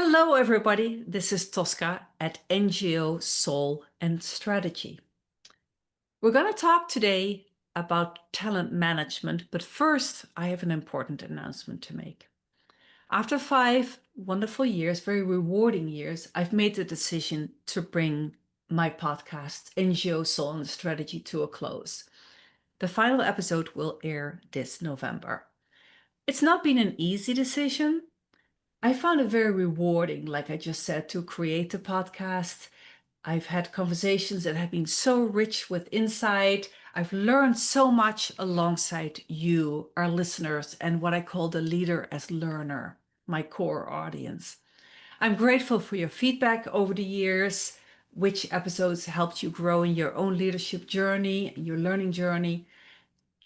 Hello, everybody. This is Tosca at NGO Soul and Strategy. We're going to talk today about talent management, but first, I have an important announcement to make. After 5 wonderful years, very rewarding years, I've made the decision to bring my podcast, NGO Soul and Strategy, to a close. The final episode will air this November. It's not been an easy decision. I found it very rewarding, like I just said, to create the podcast. I've had conversations that have been so rich with insight. I've learned so much alongside you, our listeners, and what I call the leader as learner, my core audience. I'm grateful for your feedback over the years, which episodes helped you grow in your own leadership journey, your learning journey.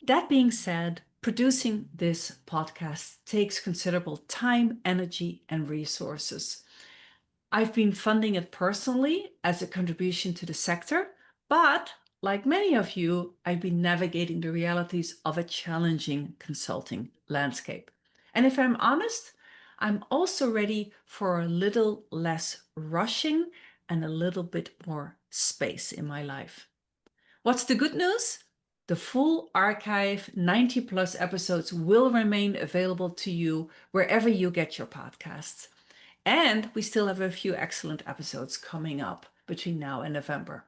That being said, producing this podcast takes considerable time, energy, and resources. I've been funding it personally as a contribution to the sector, but like many of you, I've been navigating the realities of a challenging consulting landscape. And if I'm honest, I'm also ready for a little less rushing and a little bit more space in my life. What's the good news? The full archive, 90 plus episodes, will remain available to you wherever you get your podcasts. And we still have a few excellent episodes coming up between now and November.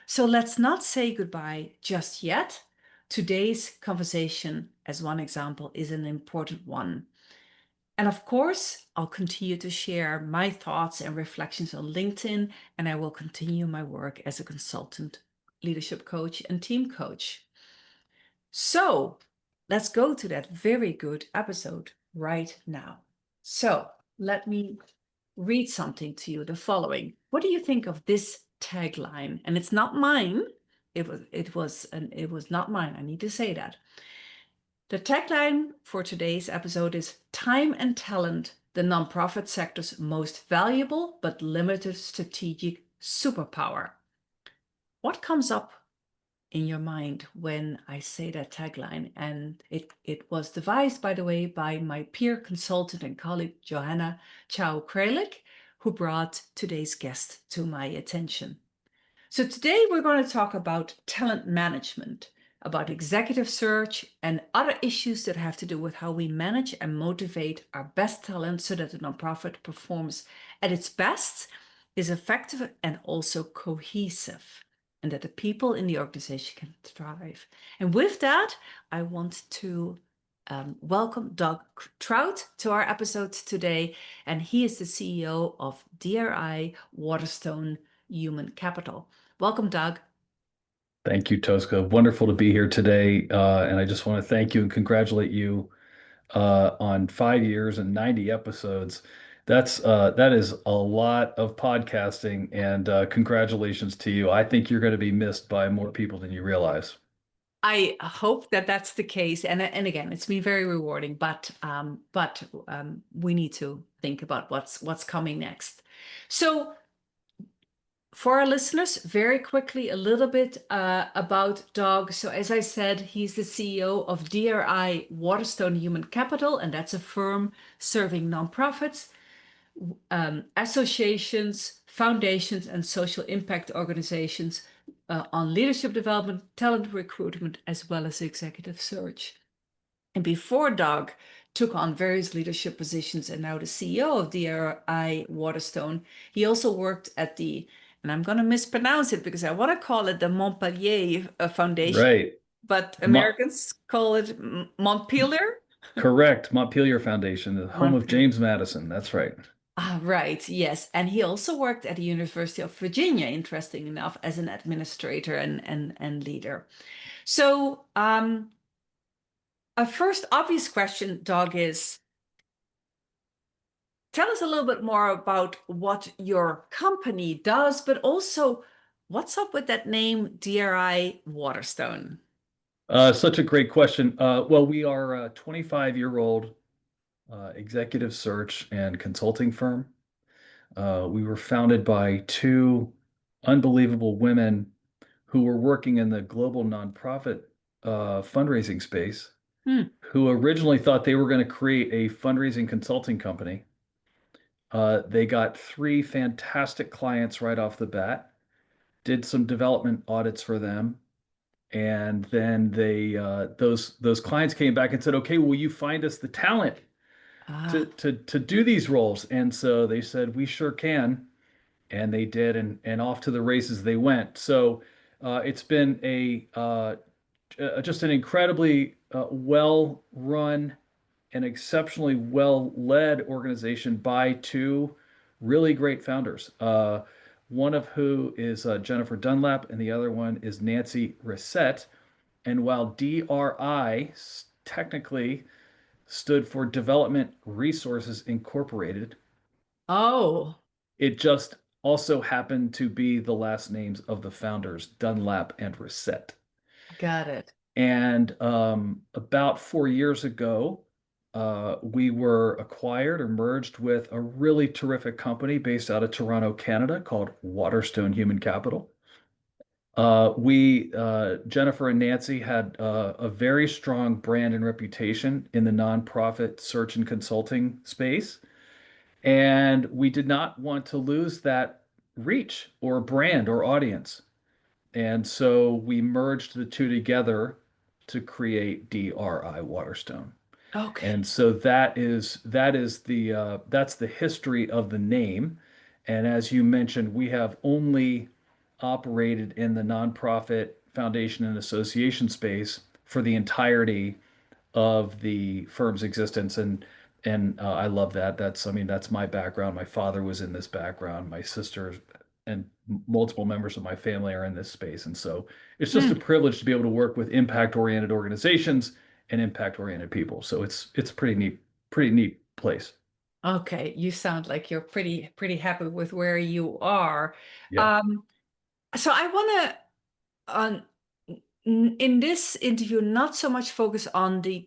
So let's not say goodbye just yet. Today's conversation, as one example, is an important one. And of course, I'll continue to share my thoughts and reflections on LinkedIn, and I will continue my work as a consultant, leadership coach, and team coach. So let's go to that very good episode right now. So let me read something to you, the following. What do you think of this tagline? And it's not mine. It was not mine. I need to say that. The tagline for today's episode is Time and Talent, the nonprofit sector's most valuable but limited strategic superpower. What comes up in your mind when I say that tagline? And it was devised, by the way, by my peer consultant and colleague, Johanna Chow Kralik, who brought today's guest to my attention. So today we're going to talk about talent management, about executive search and other issues that have to do with how we manage and motivate our best talent so that the nonprofit performs at its best, is effective and also cohesive, and that the people in the organization can thrive. And with that, I want to welcome Doug Trout to our episode today. And he is the CEO of DRi Waterstone Human Capital. Welcome, Doug. Thank you, Tosca. Wonderful to be here today. And I just want to thank you and congratulate you on 5 years and 90 episodes. That is a lot of podcasting, and congratulations to you. I think you're going to be missed by more people than you realize. I hope that that's the case. And again, it's been very rewarding, but we need to think about what's coming next. So for our listeners, very quickly, a little bit about Doug. So as I said, he's the CEO of DRi Waterstone Human Capital, and that's a firm serving nonprofits, associations, foundations, and social impact organizations on leadership development, talent recruitment, as well as executive search. And before Doug took on various leadership positions and now the CEO of DRi Waterstone, he also worked at the, and I'm going to mispronounce it because I want to call it the Montpelier Foundation, Right. but Mo Americans call it Montpelier. Correct. Montpelier Foundation, the home of Montpelier. James Madison. That's right. Right, yes. And he also worked at the University of Virginia, interesting enough, as an administrator and leader. So a first obvious question, Doug, is tell us a little bit more about what your company does, but also what's up with that name, DRi Waterstone? Such a great question. Well, we are a 25-year-old executive search and consulting firm. We were founded by two unbelievable women who were working in the global nonprofit fundraising space, Hmm. who originally thought they were going to create a fundraising consulting company. They got three fantastic clients right off the bat, did some development audits for them, and then those clients came back and said, "Okay, will you find us the talent to Ah, to do these roles?" And so they said, "We sure can." And they did, and off to the races they went. So it's been just an incredibly well run and exceptionally well led organization by two really great founders. One of who is Jennifer Dunlap, and the other one is Nancy Reset. And while DRI technically stood for Development Resources Incorporated, oh, it just also happened to be the last names of the founders, Dunlap and Reset. got it. And about 4 years ago, we were acquired or merged with a really terrific company based out of Toronto, Canada, called Waterstone Human Capital. Jennifer and Nancy had a very strong brand and reputation in the nonprofit search and consulting space. And we did not want to lose that reach or brand or audience. And so we merged the two together to create DRi Waterstone. Okay. And so that's the history of the name. And as you mentioned, we have only operated in the nonprofit foundation and association space for the entirety of the firm's existence. And I love that. I mean, that's my background. My father was in this background. My sister and multiple members of my family are in this space. And so it's just a Hmm. privilege to be able to work with impact-oriented organizations and impact-oriented people. So it's pretty neat place. Okay, you sound like you're pretty happy with where you are. Yeah. Um, so I want to, in this interview, not so much focus on the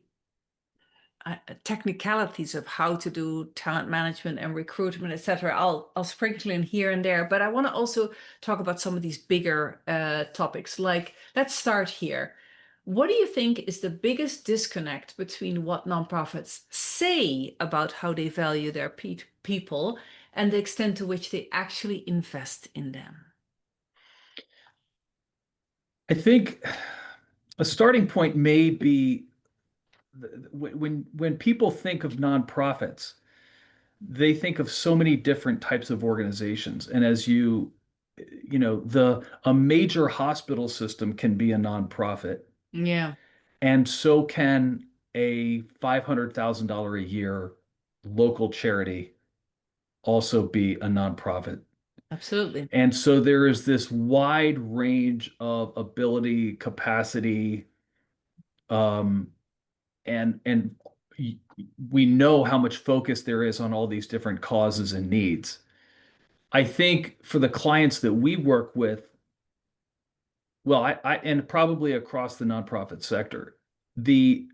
technicalities of how to do talent management and recruitment, etc. I'll sprinkle in here and there, but I want to also talk about some of these bigger topics. Like, let's start here. What do you think is the biggest disconnect between what nonprofits say about how they value their people and the extent to which they actually invest in them? I think a starting point may be when people think of nonprofits, they think of so many different types of organizations. And as you know, the a major hospital system can be a nonprofit, Yeah, and so can a $500,000 a year local charity also be a nonprofit. absolutely. And so there is this wide range of ability, capacity, um, and we know how much focus there is on all these different causes and needs. I think for the clients that we work with, well, and probably across the nonprofit sector, the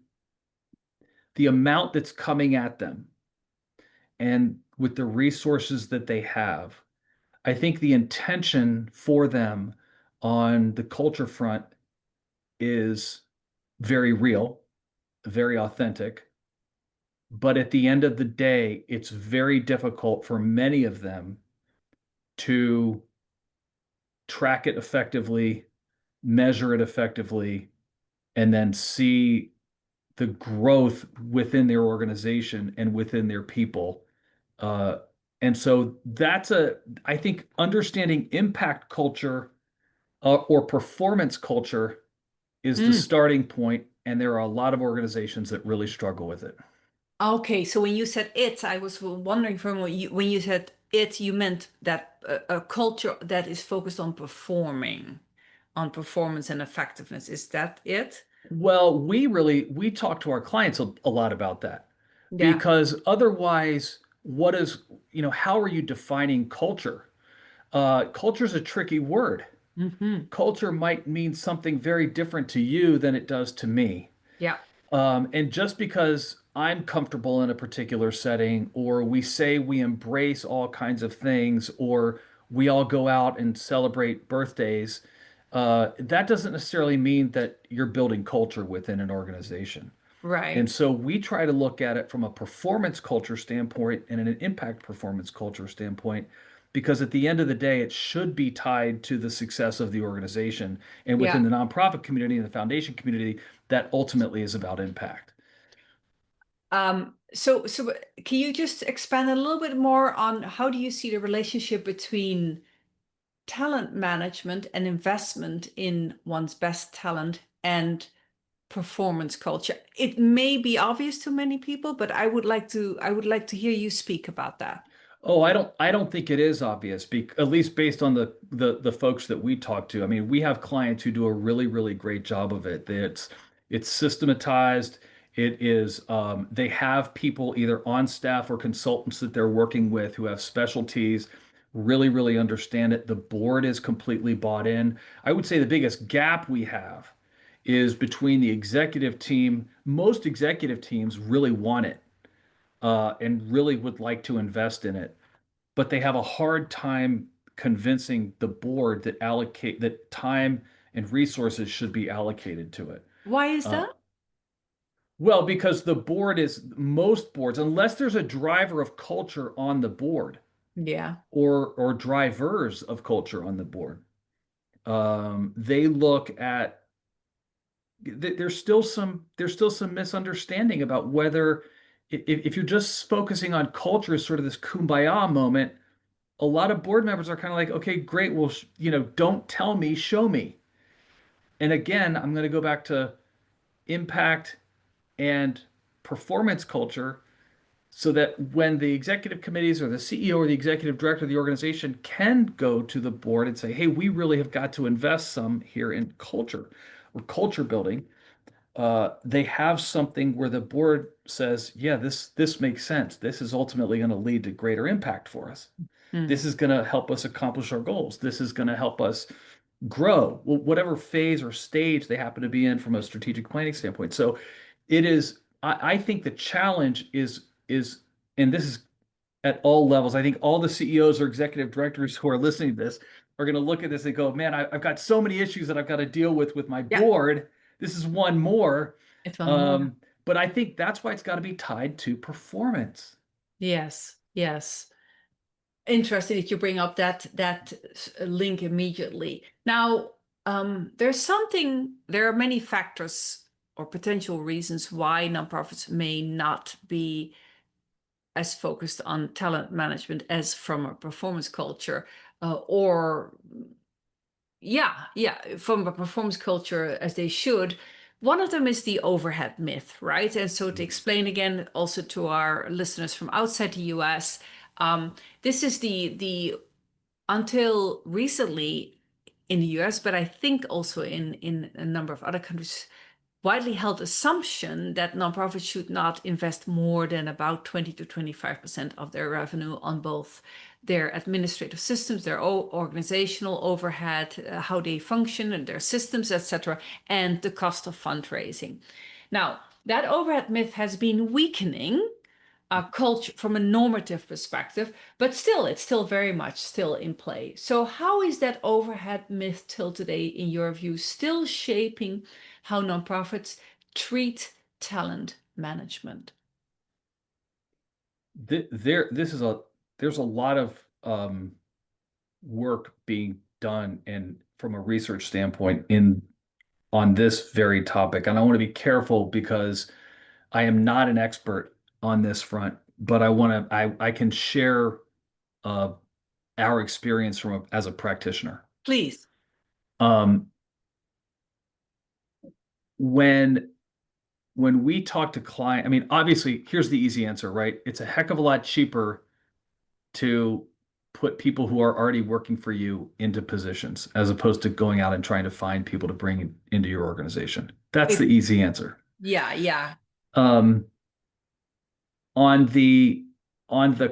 the amount that's coming at them and with the resources that they have, I think the intention for them on the culture front is very real, very authentic. But at the end of the day, it's very difficult for many of them to track it effectively, measure it effectively, and then see the growth within their organization and within their people. Uh, and so I think understanding impact culture or performance culture is the Mm. starting point, and there are a lot of organizations that really struggle with it. Okay, so when you said it, I was wondering from when you said it, you meant that a culture that is focused on performing, on performance and effectiveness. Is that it? Well, we talk to our clients a lot about that Yeah. because otherwise, how are you defining culture? Culture is a tricky word. Hmm. Culture might mean something very different to you than it does to me. Yeah. And just because I'm comfortable in a particular setting, or we say we embrace all kinds of things, or we all go out and celebrate birthdays, that doesn't necessarily mean that you're building culture within an organization. And Right. so we try to look at it from a performance culture standpoint and an impact performance culture standpoint, because at the end of the day, it should be tied to the success of the organization. And Yeah. within the nonprofit community and the foundation community, that ultimately is about impact. So can you just expand a little bit more on how do you see the relationship between talent management and investment in one's best talent and performance culture? It may be obvious to many people, but I would like to hear you speak about that. Oh, I don't think it is obvious, at least based on the folks that we talk to. I mean, we have clients who do a really, really great job of it. It's systematized. It is they have people either on staff or consultants that they're working with who have specialties, really, really understand it. The board is completely bought in. I would say the biggest gap we have is between the executive team. Most executive teams really want it and really would like to invest in it, but they have a hard time convincing the board that time and resources should be allocated to it. Why is Uh, that? well, because the board is most boards, unless there's a driver of culture on the board Yeah. or drivers of culture on the board, they look at there's still some misunderstanding about whether if you're just focusing on culture as sort of this kumbaya moment, a lot of board members are kind of like, okay, great, well, don't tell me, show me. And again, I'm going to go back to impact and performance culture, so that when the executive committees or the CEO or the executive director of the organization can go to the board and say, hey, we really have got to invest some here in culture or culture building, they have something where the board says, yeah, this makes sense. This is ultimately going to lead to greater impact for us. This Hmm. is going to help us accomplish our goals. This is going to help us grow, whatever phase or stage they happen to be in from a strategic planning standpoint. So it is, I think the challenge is, and this is at all levels. I think all the CEOs or executive directors who are listening to this are going to look at this and go, man, I've got so many issues that I've got to deal with my Yeah. board. This is one more. It's one more. Um, but I think that's why it's got to be tied to performance. Yes. Yes. Interesting that you bring up that link immediately. Now, there are many factors or potential reasons why nonprofits may not be as focused on talent management as from a performance culture, or yeah, from a performance culture as they should. One of them is the overhead myth, right? And so to explain again, also to our listeners from outside the US, this is the until recently in the US, but I think also in a number of other countries, widely held assumption that nonprofits should not invest more than about 20 to 25% of their revenue on both their administrative systems, their organizational overhead, how they function and their systems, etc., and the cost of fundraising. Now, that overhead myth has been weakening culture from a normative perspective, but still, it's still very much still in play. So, how is that overhead myth till today, in your view, still shaping how nonprofits treat talent management? This is there's a lot of work being done and from a research standpoint in on this very topic. And I want to be careful because I am not an expert on this front, but I can share uh, our experience as a practitioner. Please. Um, when when we talk to client, I mean, obviously, here's the easy answer, right? It's a heck of a lot cheaper to put people who are already working for you into positions as opposed to going out and trying to find people to bring into your organization. That's the It, easy answer. yeah, yeah. Um, on the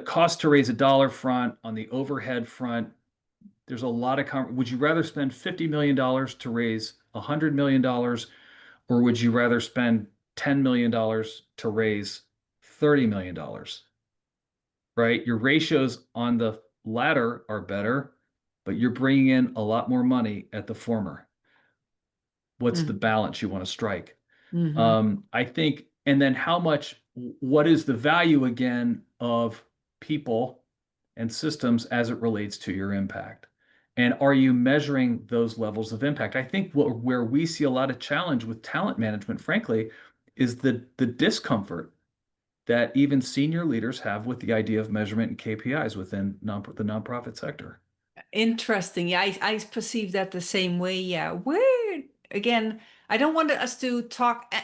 cost to raise a dollar front, on the overhead front, there's a lot of would you rather spend $50 million to raise $100 million, or would you rather spend $10 million to raise $30 million? Right? Your ratios on the latter are better, but you're bringing in a lot more money at the former. What's the Mm-hmm. balance you want to strike? Mm-hmm. I think, And then what is the value again of people and systems as it relates to your impact? And are you measuring those levels of impact? I think where we see a lot of challenge with talent management, frankly, is the discomfort that even senior leaders have with the idea of measurement and KPIs within the nonprofit sector. Interesting. Yeah, I perceive that the same way. Yeah. Where, again, I don't want us to talk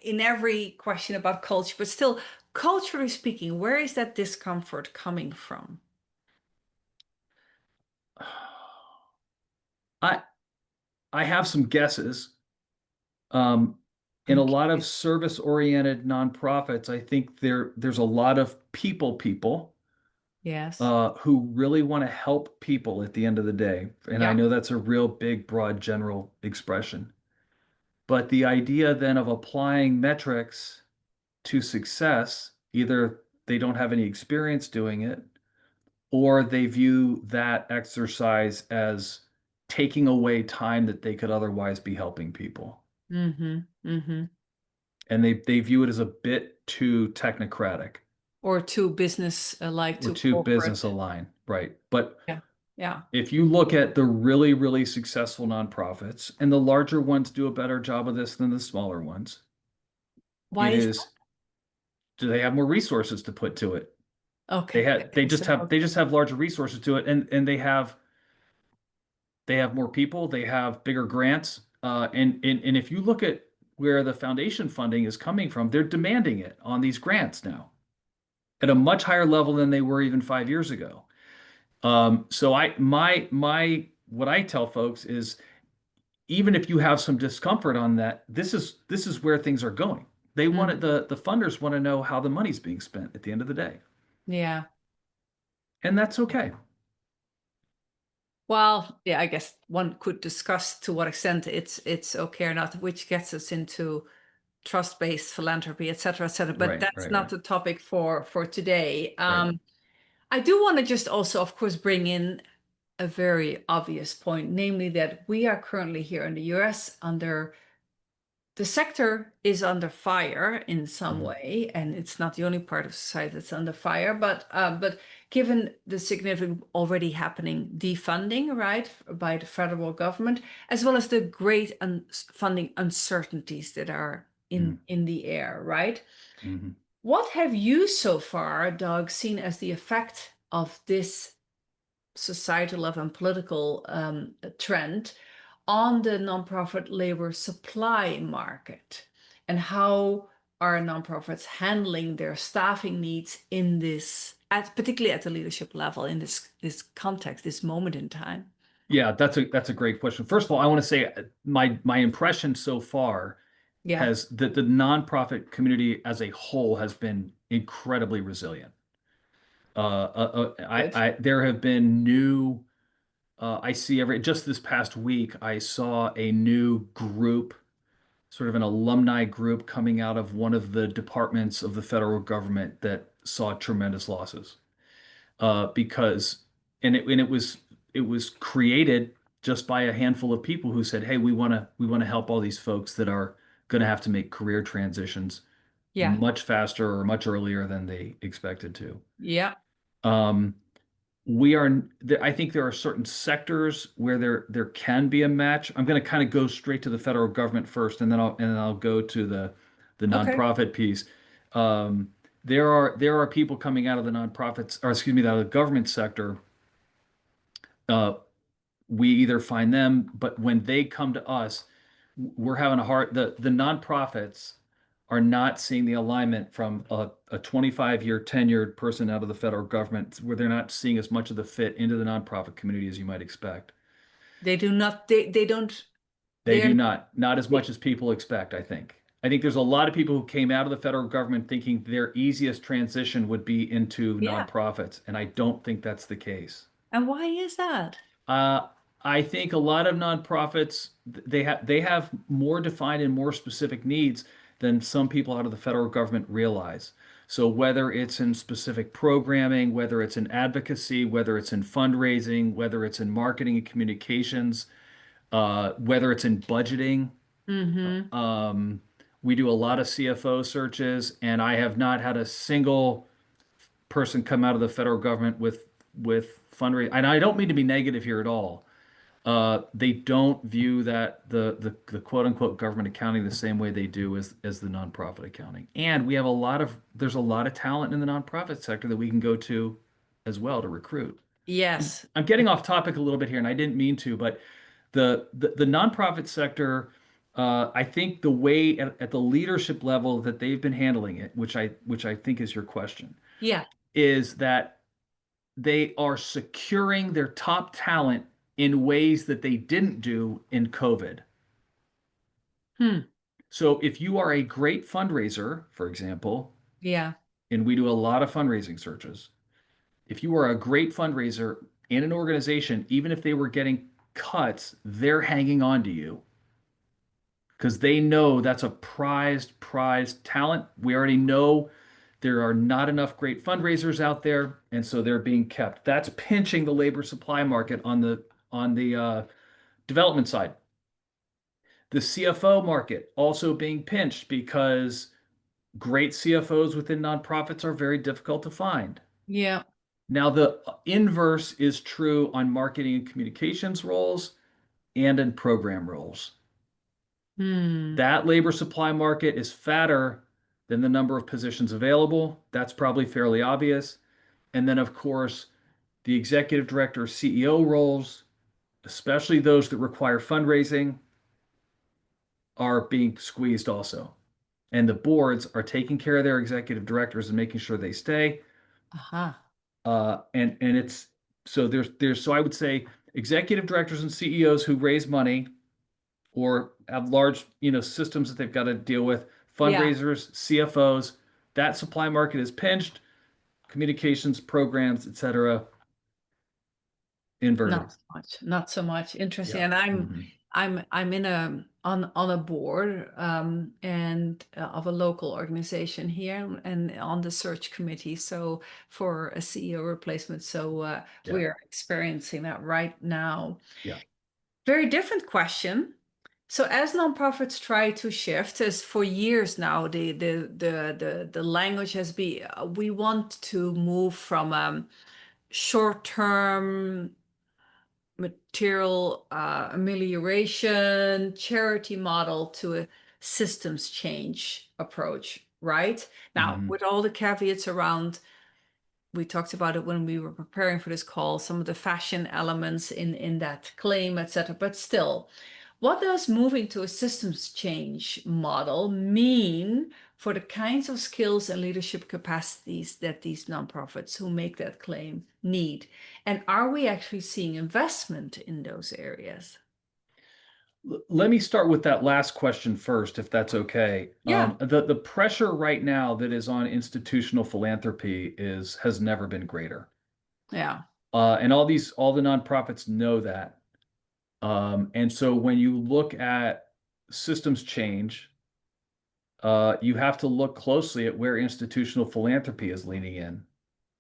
in every question about culture, but still, culturally speaking, where is that discomfort coming from? I I have some guesses. Um, in a I'm lot of curious. service-oriented nonprofits, I think there's a lot of people Yes. who really want to help people at the end of the day. And I Yeah. know that's a real big, broad, general expression. But the idea then of applying metrics to success, either they don't have any experience doing it, or they view that exercise as taking away time that they could otherwise be helping people. Mm-hmm. Mm-hmm. And they view it as a bit too technocratic Or too business, like or too too business corporate. aligned, right? But Yeah. Yeah. if you look at the really, really successful nonprofits, and the larger ones do a better job of this than the smaller ones, Why it is is, do they have more resources to put to it? that? Okay. Okay. So, They okay. just have larger resources to it, and they have more people, they have bigger grants, and if you look at where the foundation funding is coming from, they're demanding it on these grants now at a much higher level than they were even 5 years ago. So what I tell folks is even if you have some discomfort on that, this is where things are going. They want it, Mm, the funders want to know how the money's being spent at the end of the day. yeah. And that's okay. Well, yeah, I guess one could discuss to what extent it's okay or not, which gets us into trust-based philanthropy, et cetera, et cetera. But Right, that's right, not right, the topic for today. right. I do want to just also, of course, bring in a very obvious point, namely that we are currently here in the US under the sector is under fire in some Mhm, way, and it's not the only part of society that's under fire. But given the significant already happening defunding, right, by the federal government, as well as the great funding uncertainties that are mhm, in the air, right? mhm. What have you so far, Doug, seen as the effect of this societal and political trend on the nonprofit labor supply market, and how are nonprofits handling their staffing needs in this, particularly at the leadership level, in this context, this moment in time? Yeah, that's a great question. First of all, I want to say my impression so far Yeah, has that the nonprofit community as a whole has been incredibly resilient. good. There have been new I see every just this past week I saw a new group, sort of an alumni group coming out of one of the departments of the federal government that saw tremendous losses. Because it was created just by a handful of people who said, "Hey, we want to help all these folks that are going to have to make career transitions Yeah, much faster or much earlier than they expected to." yeah. Um, I think there are certain sectors where there can be a match. I'm going to kind of go straight to the federal government first, and then I'll go to the Okay. nonprofit piece. Um, there are people coming out of the nonprofits, or excuse me, out of the government sector. Uh, we either find them, but when they come to us, we're having a hard. The nonprofits are not seeing the alignment from a 25-year tenured person out of the federal government, where they're not seeing as much of the fit into the nonprofit community as you might expect. They do not. They don't. They They're. do not as much as people expect, I think. I think there's a lot of people who came out of the federal government thinking their easiest transition would be into Yeah. nonprofits, and I don't think that's the case. And why is that? Uh, I think a lot of nonprofits they have more defined and more specific needs than some people out of the federal government realize. So whether it's in specific programming, whether it's in advocacy, whether it's in fundraising, whether it's in marketing and communications, whether it's in budgeting, Mm-hmm. um, We do a lot of CFO searches, and I have not had a single person come out of the federal government with fundraising. And I don't mean to be negative here at all. They don't view that the quote unquote government accounting the same way they do as the nonprofit accounting. And we have there's a lot of talent in the nonprofit sector that we can go to as well to recruit. Yes. I'm getting off topic a little bit here, and I didn't mean to, but the nonprofit sector, I think the way at the leadership level that they've been handling it, which I think is your question, Yeah. is that they are securing their top talent in ways that they didn't do in COVID. Hmm. So if you are a great fundraiser, for example, Yeah. and we do a lot of fundraising searches, if you are a great fundraiser in an organization, even if they were getting cuts, they're hanging on to you because they know that's a prized talent. We already know there are not enough great fundraisers out there, and so they're being kept. That's pinching the labor supply market on the development side. The CFO market also being pinched because great CFOs within nonprofits are very difficult to find. Yeah. Now, the inverse is true on marketing and communications roles and in program roles. Hmm. That labor supply market is fatter than the number of positions available. That's probably fairly obvious. And then, of course, the executive director, CEO roles, especially those that require fundraising, are being squeezed also. And the boards are taking care of their executive directors and making sure they stay. Uh-huh. And it's so there's so I would say executive directors and CEOs who raise money or have large, systems that they've got to deal with, Yeah. fundraisers, CFOs, that supply market is pinched, communications, programs, etc., inverted. Not so much. Not so much. Interesting. Yeah. And I'm Hmm. I'm I'm in a on a board and of a local organization here and on the search committee. So for a CEO replacement. So Yeah. we are experiencing that right now. Yeah. Very different question. So as nonprofits try to shift, as for years now, the language has been we want to move from short-term material amelioration charity model to a systems change approach, right? Now, Hmm. with all the caveats around, we talked about it when we were preparing for this call, some of the fashion elements in that claim, etc. But still, what does moving to a systems change model mean for the kinds of skills and leadership capacities that these nonprofits who make that claim need? And are we actually seeing investment in those areas? Let me start with that last question first, if that's okay. Yeah, The pressure right now that is on institutional philanthropy has never been greater. yeah. And all the nonprofits know that. And so when you look at systems change, you have to look closely at where institutional philanthropy is leaning in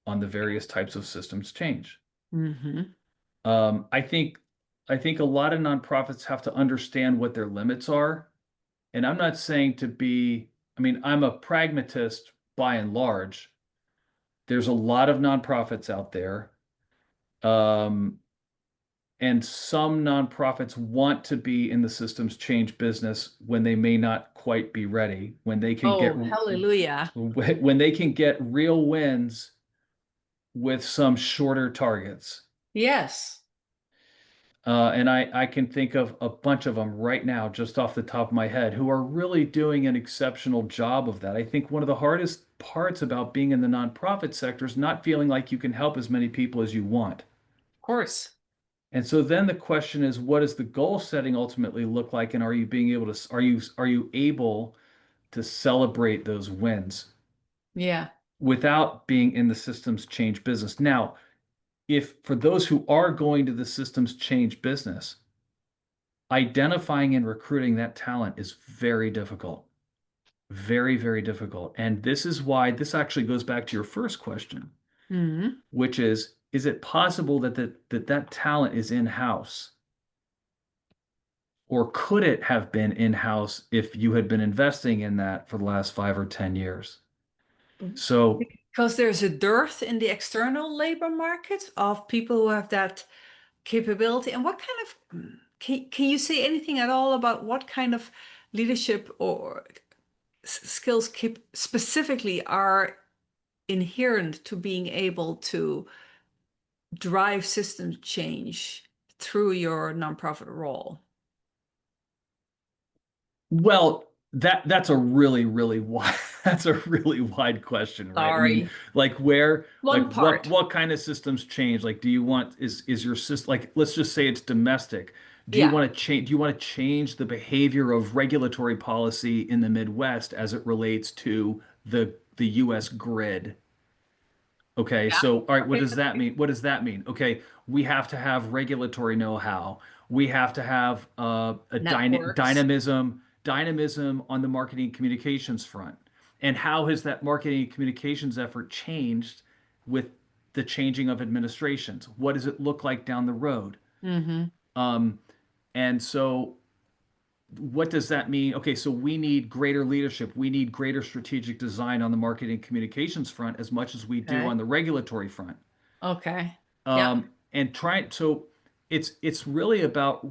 on the various types of systems change. Hmm. Um, I think I think a lot of nonprofits have to understand what their limits are. And I'm not saying to be, I mean, I'm a pragmatist by and large. There's a lot of nonprofits out there. Um, and some nonprofits want to be in the systems change business when they may not quite be ready, Oh, hallelujah. when they can get real wins with some shorter targets. Yes, And I can think of a bunch of them right now, just off the top of my head, who are really doing an exceptional job of that. I think one of the hardest parts about being in the nonprofit sector is not feeling like you can help as many people as you want. of course. And so then the question is, what does the goal setting ultimately look like? And are you being able to, are you able to celebrate those wins Yeah. without being in the systems change business? Now, if for those who are going to the systems change business, identifying and recruiting that talent is very difficult. Very, very difficult. And this is why this actually goes back to your first question, Hmm. which is it possible that that talent is in-house? or could it have been in-house if you had been investing in that for the last 5 or 10 years? So, Because there's a dearth in the external labor market of people who have that capability. And what kind of, can you say anything at all about what kind of leadership or skills specifically are inherent to being able to drive system change through your nonprofit role? well, that's a really wide that's a really wide question, right? I mean, Sorry. like where like One part. what kind of systems change? Like do you want is your system, like let's just say it's domestic. Yeah. Do you want to change the behavior of regulatory policy in the Midwest as it relates to the US grid? Okay, Yeah. so all right, what Okay. does that mean? What does that mean? Okay, we have to have regulatory know-how. We have to have a Networks. dynamism on the marketing communications front. And how has that marketing communications effort changed with the changing of administrations? What does it look like down the road? Mm-hmm. Um, and so what does that mean? Okay, so we need greater leadership. We need greater strategic design on the marketing communications front as much as we do Okay. on the regulatory front. Okay. Yeah. And try so it's really about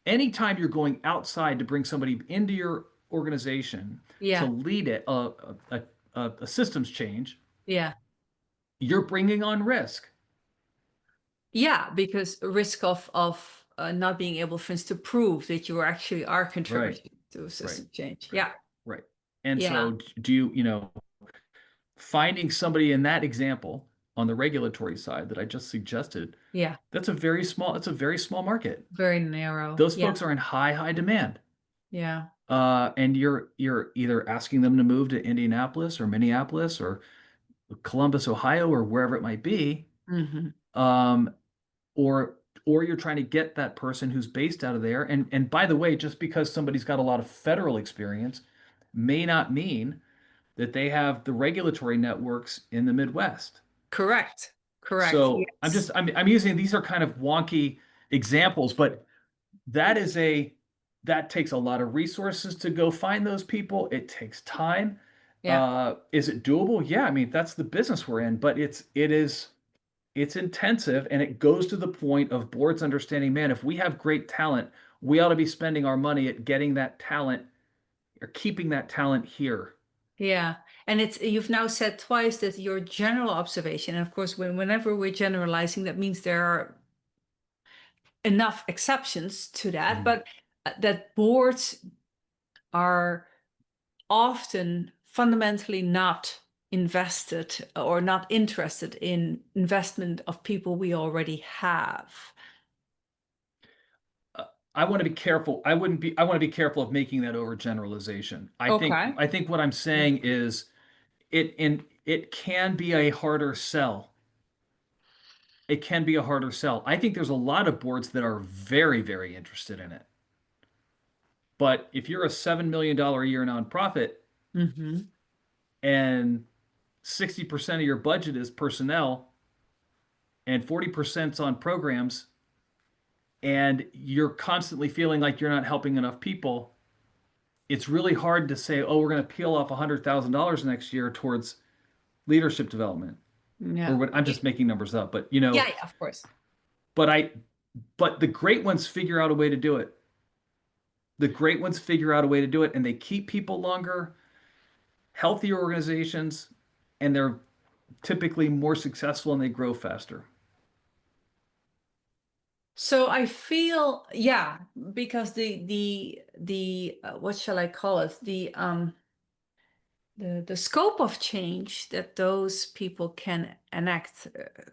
anytime you're going outside to bring somebody into your organization to Yeah. lead it a systems change, Yeah. you're bringing on risk. Yeah, because risk of not being able, for instance, to prove that you actually are Right, contributing to a right, system change. right, Yeah. right. And Yeah. so do finding somebody in that example on the regulatory side that I just suggested, Yeah. it's a very small market. Very narrow. Those Yeah. folks are in high demand. Yeah. And you're either asking them to move to Indianapolis or Minneapolis or Columbus, Ohio, or wherever it might be, Hmm. um, or you're trying to get that person who's based out of there. And by the way, just because somebody's got a lot of federal experience may not mean that they have the regulatory networks in the Midwest. Correct. Correct. So Yes. I'm using these are kind of wonky examples, but that is a that takes a lot of resources to go find those people. It takes time. Yeah. Is it doable? Yeah, I mean that's the business we're in, but it's intensive and it goes to the point of boards understanding, man, if we have great talent, we ought to be spending our money at getting that talent or keeping that talent here. Yeah. And it's you've now said twice that your general observation, and of course, whenever we're generalizing, that means there are enough exceptions to that, Mhm. but that boards are often fundamentally not invested or not interested in investment of people we already have. Uh, I want to be careful. I want to be careful of making that overgeneralization. Okay. I think what I'm saying is it can be a harder sell. It can be a harder sell. I think there's a lot of boards that are very interested in it. But if you're a $7 million a year nonprofit Mm-hmm. and 60% of your budget is personnel and 40% is on programs, and you're constantly feeling like you're not helping enough people, it's really hard to say, oh, we're going to peel off $100,000 next year towards leadership development. Or Yeah. what I'm just making numbers up, but Yeah, yeah, of course. but I, but the great ones figure out a way to do it. The great ones figure out a way to do it, and they keep people longer, healthier organizations, and they're typically more successful and they grow faster. So I feel, yeah, because the what shall I call it? The scope of change that those people can enact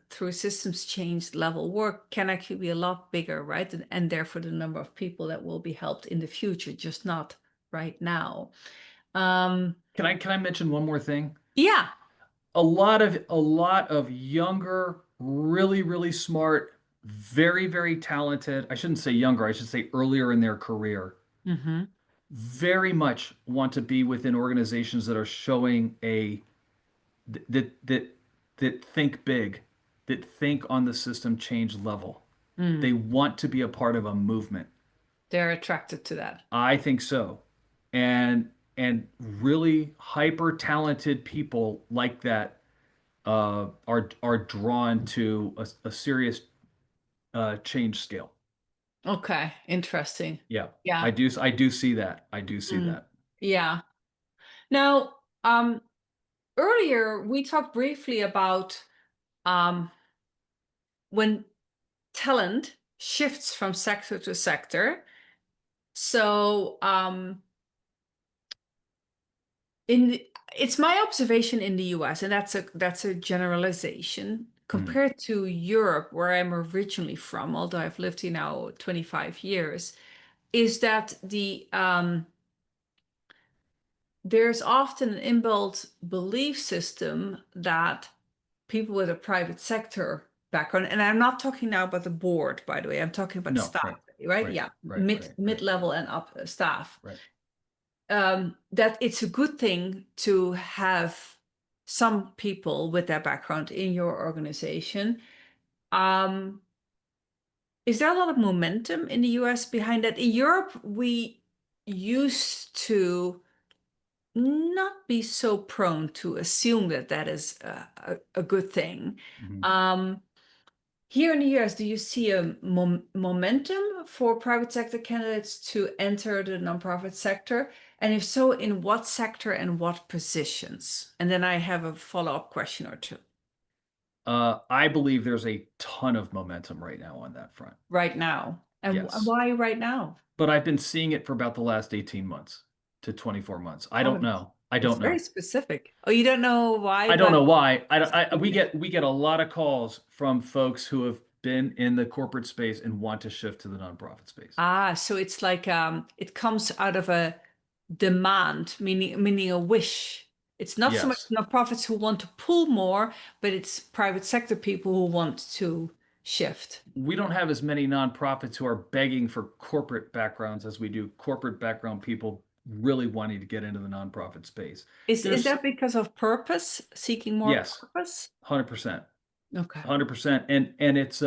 through systems change level work can actually be a lot bigger, right? And therefore the number of people that will be helped in the future, just not right now. Um, Can I mention one more thing? yeah. A lot of younger, really smart, very talented. I shouldn't say younger, I should say earlier in their career. Hmm. Very much want to be within organizations that are showing that that think big, that think on the system change level. They Mm. want to be a part of a movement. They're attracted to that. I think so. And really hyper talented people like that are drawn to a serious change scale. Okay, interesting. Yeah, Yeah. I do see that. I do see Mm, that. yeah. Now, earlier we talked briefly about um, when talent shifts from sector to sector. So, in the, it's my observation in the US, and that's a generalization Mhm. compared to Europe, where I'm originally from, although I've lived here now 25 years, is that there's often an inbuilt belief system that people with a private sector background, and I'm not talking now about the board, by the way, I'm talking about No, staff, right, right? right, Yeah, right, right, right, mid-level and up staff. right. That it's a good thing to have some people with that background in your organization. Um, is there a lot of momentum in the US behind that? In Europe, we used to not be so prone to assume that that is a good thing. Mhm. Um, Here in the US, do you see a momentum for private sector candidates to enter the nonprofit sector? And if so, in what sector and what positions? And then I have a follow-up question or two I believe there's a ton of momentum right now on that front. right now. And Yes. why right now? But I've been seeing it for about the last 18 months to 24 months. I Oh, don't know. I it's don't very know. specific. Oh, you don't know why, I don't but know why. okay. We get a lot of calls from folks who have been in the corporate space and want to shift to the nonprofit space. Ah, so it's like it comes out of a demand, meaning a wish. It's not so much Yes. nonprofits who want to pull more, but it's private sector people who want to shift. We don't have as many nonprofits who are begging for corporate backgrounds as we do corporate background people really wanting to get into the nonprofit space. Is There's that because of purpose, seeking more yes, purpose? 100%. Okay. 100%. And it's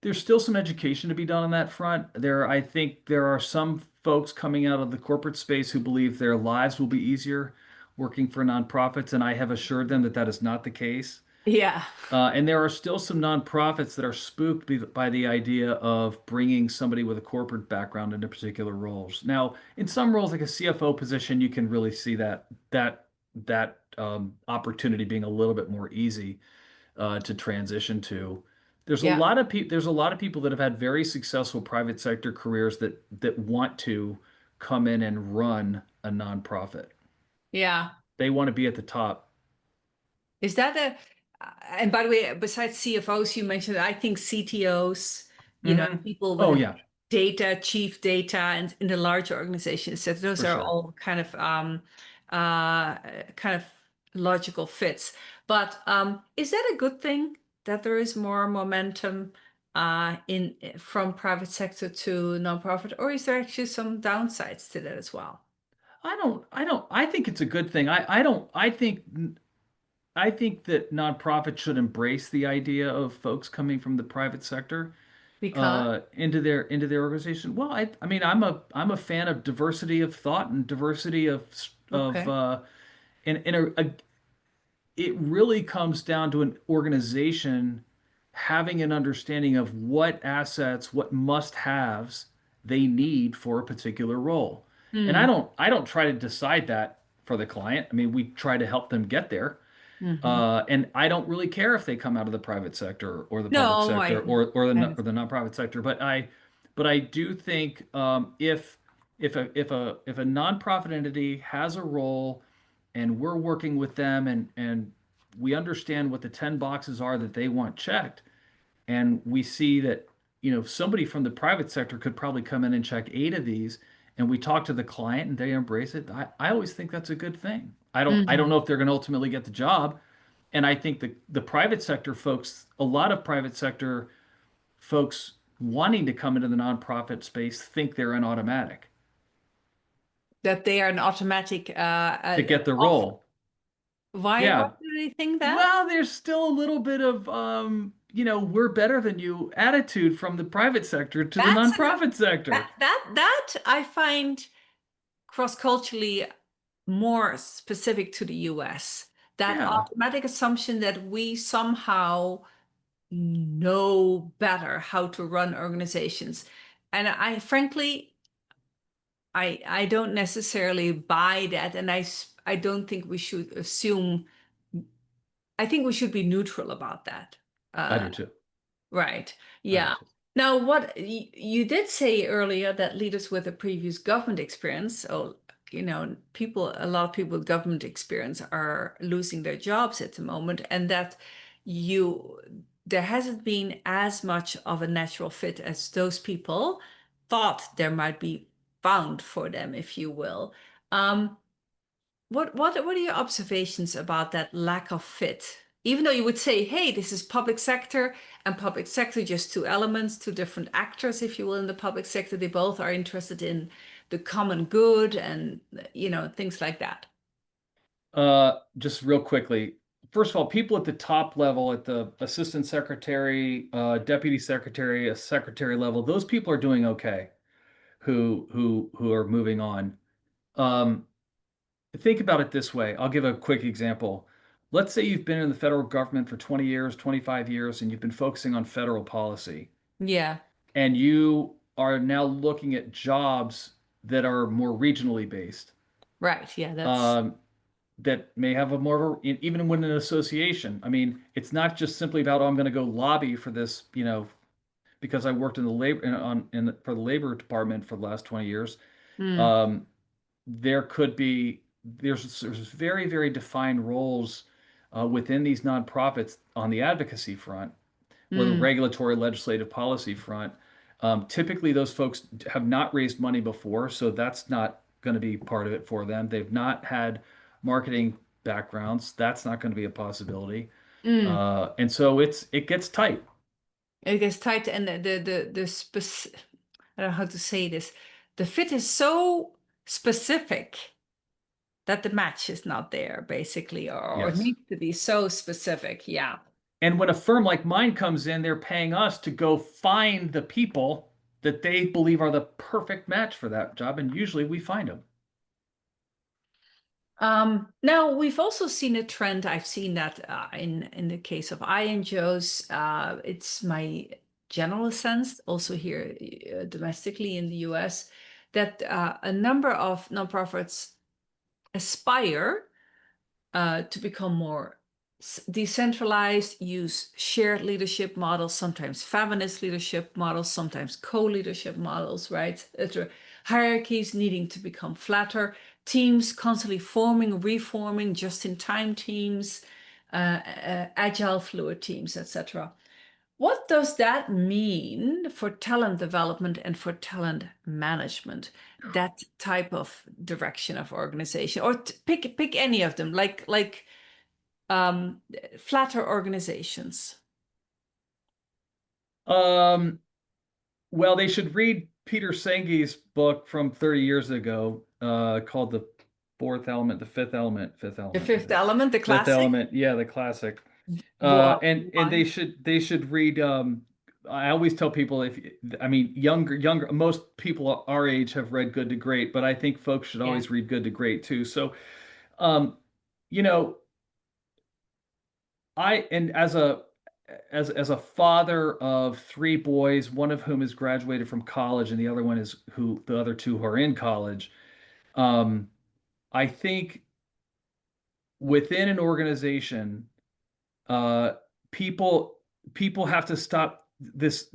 there's still some education to be done on that front. I think there are some folks coming out of the corporate space who believe their lives will be easier working for nonprofits, and I have assured them that that is not the case. Yeah. And there are still some nonprofits that are spooked by the idea of bringing somebody with a corporate background into particular roles. Now, in some roles, like a CFO position, you can really see that opportunity being a little bit more easy to transition to. Yeah. There's a lot of people that have had very successful private sector careers that want to come in and run a nonprofit. Yeah. They want to be at the top. Is that and by the way, besides CFOs, you mentioned, I think CTOs, people Oh with yeah, data, chief data, and in the larger organizations, so those for are sure. all kind of logical fits. But is that a good thing that there is more momentum in from private sector to nonprofit, or is there actually some downsides to that as well? I think it's a good thing. I think that nonprofits should embrace the idea of folks coming from the private sector Because into their organization. Well, I mean, I'm a fan of diversity of thought and diversity of okay. and it really comes down to an organization having an understanding of what assets, what must-haves they need for a particular role. And Hmm. I don't try to decide that for the client. I mean, we try to help them get there. Hmm. And I don't really care if they come out of the private sector or the public No, sector or and the nonprofit sector. But I do think if a nonprofit entity has a role and we're working with them and we understand what the 10 boxes are that they want checked, and we see that somebody from the private sector could probably come in and check 8 of these, and we talk to the client and they embrace it. I always think that's a good thing. I don't Mhm. know if they're going to ultimately get the job, and I think the private sector folks, a lot of private sector folks wanting to come into the nonprofit space think they're an automatic That they are an automatic to get the offer. role. Why Yeah. do they think that? Well, there's still a little bit of we're better than you attitude from the private sector to the That's an nonprofit sector. that I find cross-culturally more specific to the US. That Yeah, automatic assumption that we somehow know better how to run organizations. And I frankly, I don't necessarily buy that, and I don't think we should assume. I think we should be neutral about that. I Uh, do too. right. I do Yeah. too. Now, what you did say earlier that leaders with a previous government experience, or a lot of people with government experience are losing their jobs at the moment, and that you there hasn't been as much of a natural fit as those people thought there might be found for them, if you will. Um, what are your observations about that lack of fit? Even though you would say, hey, this is public sector and public sector, just two elements, two different actors, if you will, in the public sector, they both are interested in the common good and things like that. Just real quickly. First of all, people at the top level, at the assistant secretary, deputy secretary, a secretary level, those people are doing okay. Who are moving on. Um, think about it this way. I'll give a quick example. Let's say you've been in the federal government for 20 years, 25 years, and you've been focusing on federal policy, Yeah, and you are now looking at jobs that are more regionally based, right. Yeah, that's um, that may have a more of a, even when an association. I mean, it's not just simply about, oh, I'm going to go lobby for this, because I worked in the labor for the labor department for the last 20 years. mm, Um, there could be there's very, very defined roles within these nonprofits on the advocacy front or the mm, regulatory legislative policy front. Typically, those folks have not raised money before, so that's not going to be part of it for them. They've not had marketing backgrounds. That's not going to be a possibility. mm. And so it gets tight. It gets tight, and the I don't know how to say this. The fit is so specific that the match is not there, basically, or Yes. needs to be so specific. Yeah. And when a firm like mine comes in, they're paying us to go find the people that they believe are the perfect match for that job. And usually we find them. Now we've also seen a trend. I've seen that in the case of INGOs. It's my general sense, also here domestically in the US, that a number of nonprofits aspire to become more decentralized, use shared leadership models, sometimes feminist leadership models, sometimes co-leadership models, right? Hierarchies needing to become flatter, teams constantly forming, reforming, just-in-time teams, agile, fluid teams, etc. What does that mean for talent development and for talent management? That type of direction of organization, or pick any of them, like flatter organizations. Um, well, they should read Peter Senge's book from 30 years ago, called The Fourth Element, The Fifth Element, Fifth The Element, I Fifth think. Element, the Fifth classic. Element, yeah, the classic. And Why? they should read. I always tell people, I mean, younger, most people our age have read Good to Great, but I think folks should Yeah. always read Good to Great too. So, um, you know, and as a father of three boys, one of whom has graduated from college, and the other one is who the other two who are in college. Um, I think within an organization, uh, people people have to stop this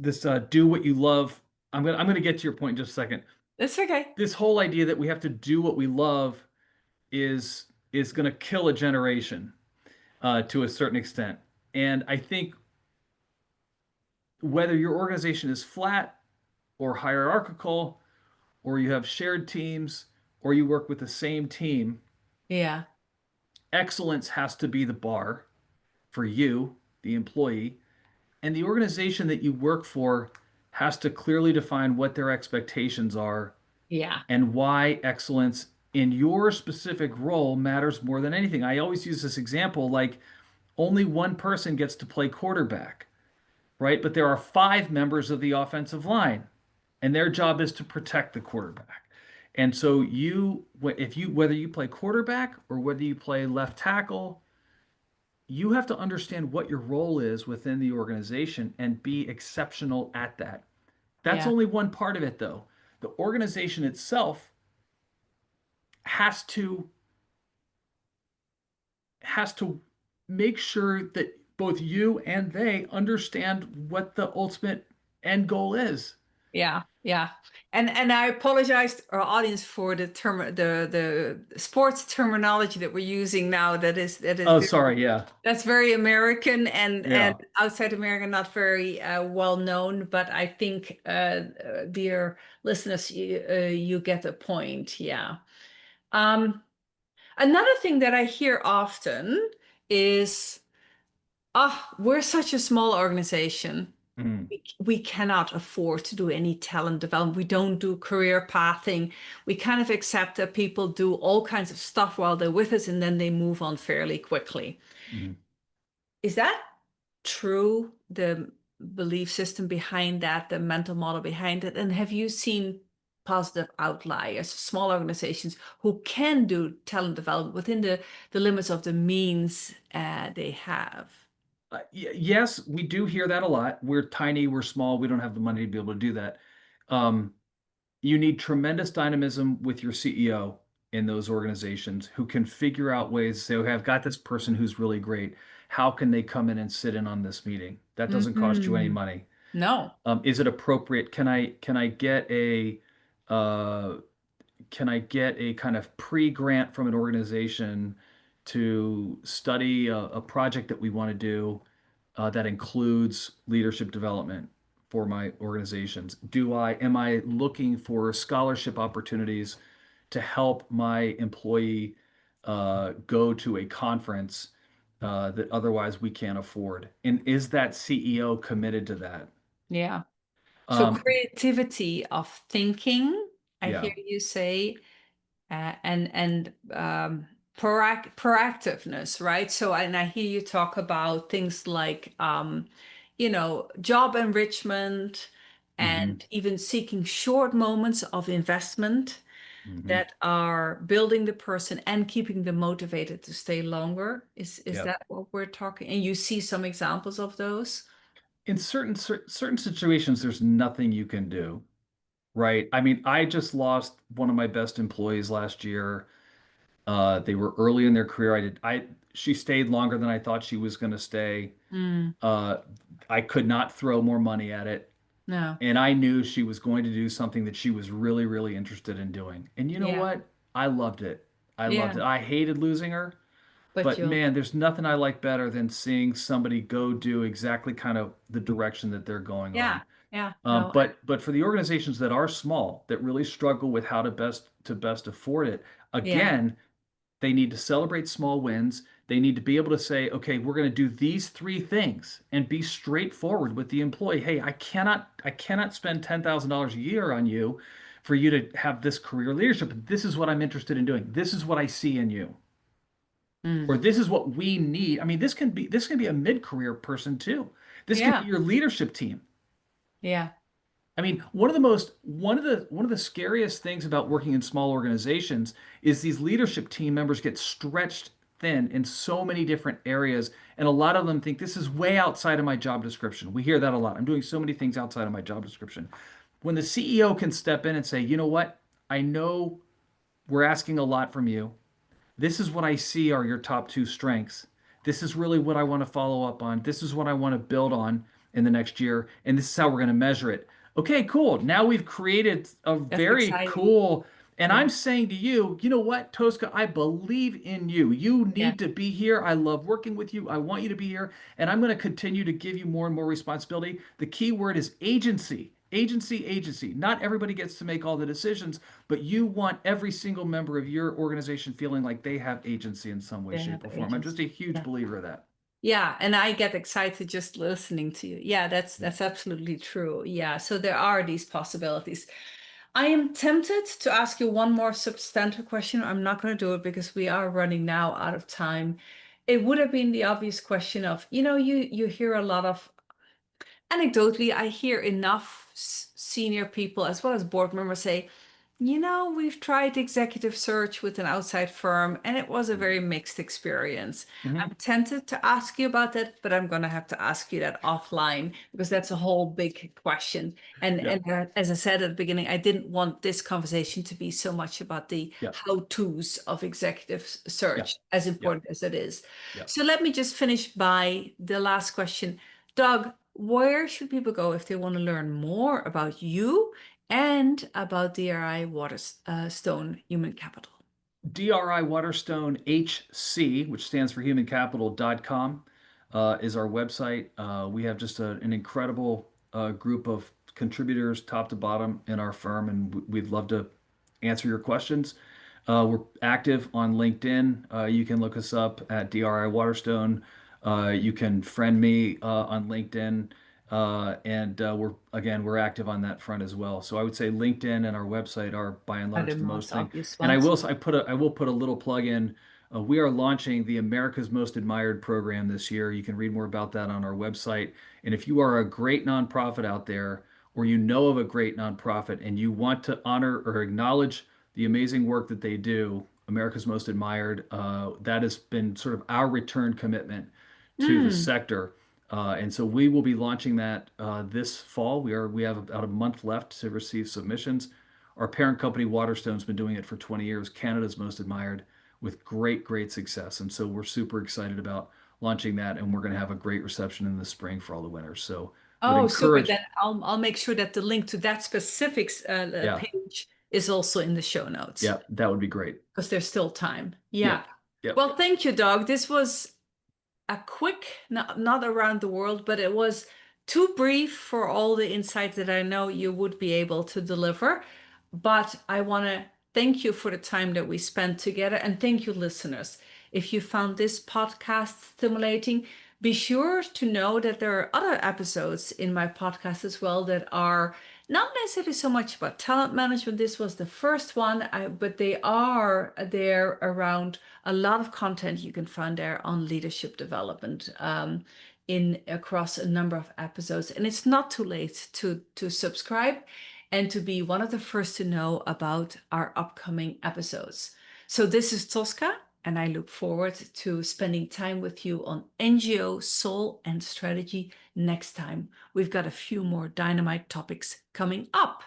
do what you love. I'm gonna get to your point in just a second. It's okay. This whole idea that we have to do what we love is gonna kill a generation to a certain extent. And I think whether your organization is flat or hierarchical, or you have shared teams, or you work with the same team, Yeah. excellence has to be the bar for you, the employee, and the organization that you work for has to clearly define what their expectations are Yeah. and why excellence in your specific role matters more than anything. I always use this example like only one person gets to play quarterback. right? But there are five members of the offensive line, and their job is to protect the quarterback. And so if you, whether you play quarterback or whether you play left tackle, you have to understand what your role is within the organization and be exceptional at that. That's Yeah. only one part of it, though. The organization itself has to has to make sure that both you and they understand what the ultimate end goal is. Yeah, yeah. And I apologize to our audience for the sports terminology that we're using now. That is Oh, very, sorry, yeah, that's very American and yeah. outside America not very well known. But I think, dear listeners, you get the point. Yeah. Um, Another thing that I hear often is, "Ah, we're such a small organization. Mhm, We cannot afford to do any talent development. We don't do career pathing. We kind of accept that people do all kinds of stuff while they're with us and then they move on fairly quickly." mhm. Is that true? The belief system behind that, the mental model behind it? And have you seen positive outliers, small organizations who can do talent development within the limits of the means they have? Yes, we do hear that a lot. We're tiny, we're small, we don't have the money to be able to do that. Um, you need tremendous dynamism with your CEO in those organizations who can figure out ways to say, okay, I've got this person who's really great. How can they come in and sit in on this meeting? That doesn't cost you any Mhm. money. No. Is it appropriate? Uh, can I get a kind of pre-grant from an organization to study a project that we want to do that includes leadership development for my organizations? Am I looking for scholarship opportunities to help my employee go to a conference that otherwise we can't afford? And is that CEO committed to that? Yeah. So Um, creativity of thinking, I yeah. hear you say, and proactiveness, right? So, and I hear you talk about things like, job enrichment Hmm. and even seeking short moments of investment Hmm. that are building the person and keeping them motivated to stay longer. Is Yeah. that what we're talking? And you see some examples of those? In certain situations, there's nothing you can do, right? I mean, I just lost one of my best employees last year. They were early in their career. She stayed longer than I thought she was going to stay. Mm, Uh, I could not throw more money at it, no. and I knew she was going to do something that she was really, really interested in doing. And you know Yeah. what? I loved it. I loved Yeah. it. I hated losing her, But but you'll, man, there's nothing I like better than seeing somebody go do exactly kind of the direction that they're going yeah. on. Yeah. No. But for the organizations that are small, that really struggle with how to best afford it, Yeah. again, they need to celebrate small wins. They need to be able to say, okay, we're going to do these three things and be straightforward with the employee. Hey, I cannot spend $10,000 a year on you for you to have this career leadership. This is what I'm interested in doing. This is what I see in you. Mm. Or this is what we need. I mean, this can be a mid-career person too. This can be Yeah. your leadership team. Yeah. I mean, one of the scariest things about working in small organizations is these leadership team members get stretched thin in so many different areas, and a lot of them think this is way outside of my job description. We hear that a lot. I'm doing so many things outside of my job description. When the CEO can step in and say, "You know what? I know we're asking a lot from you. This is what I see are your top two strengths. This is really what I want to follow up on. This is what I want to build on in the next year. And this is how we're going to measure it." Okay, cool. Now we've created a That's very exciting. cool, and Yeah. I'm saying to you, you know what, Tosca, I believe in you. You Yeah. need to be here. I love working with you. I want you to be here. And I'm going to continue to give you more and more responsibility. The key word is agency. Agency, agency. Not everybody gets to make all the decisions, but you want every single member of your organization feeling like they have agency in some way, They have shape, or form. I'm agency. just a huge Yeah. believer of that. Yeah. And I get excited just listening to you. Yeah, that's absolutely true. Yeah. So there are these possibilities. I am tempted to ask you one more substantive question. I'm not going to do it because we are running now out of time. It would have been the obvious question of, you hear a lot of anecdotally, I hear enough senior people as well as board members say, we've tried executive search with an outside firm and it was a very mixed experience. Mhm. I'm tempted to ask you about that, but I'm going to have to ask you that offline because that's a whole big question. And, Yeah, as I said at the beginning, I didn't want this conversation to be so much about the yeah, how-tos of executive yeah, search, as yeah, important as it is. yeah. So let me just finish by the last question. Doug, where should people go if they want to learn more about you and about DRi Waterstone Human Capital? DRi Waterstone HC, which stands for humancapital.com, is our website. We have just an incredible group of contributors, top to bottom, in our firm, and we'd love to answer your questions. We're active on LinkedIn. You can look us up at DRi Waterstone. You can friend me on LinkedIn. And we're active on that front as well. So I would say LinkedIn and our website are by and Are the large the most most thing. obvious And ones. I will put a little plug in. We are launching the America's Most Admired program this year. You can read more about that on our website. And if you are a great nonprofit out there, or you know of a great nonprofit and you want to honor or acknowledge the amazing work that they do, America's Most Admired, that has been sort of our return commitment to the Hmm. sector. And so we will be launching that this fall. We have about a month left to receive submissions. Our parent company, Waterstone's been doing it for 20 years, Canada's Most Admired, with great success. And so we're super excited about launching that, and we're going to have a great reception in the spring for all the winners. So would Oh, super. encourage, Then I'll make sure that the link to that specific yeah, page is also in the show notes yeah, that would be great. because there's still time. Yeah. Yep, yep. Well, thank you, Doug. This was a quick, not around the world, but it was too brief for all the insights that I know you would be able to deliver. But I want to thank you for the time that we spent together and thank you, listeners. If you found this podcast stimulating, be sure to know that there are other episodes in my podcast as well that are not necessarily so much about talent management. This was the first one, but they are there around a lot of content you can find there on leadership development in across a number of episodes. And it's not too late to subscribe and to be one of the first to know about our upcoming episodes. So this is Tosca, and I look forward to spending time with you on NGO, soul, and strategy next time. We've got a few more dynamite topics coming up.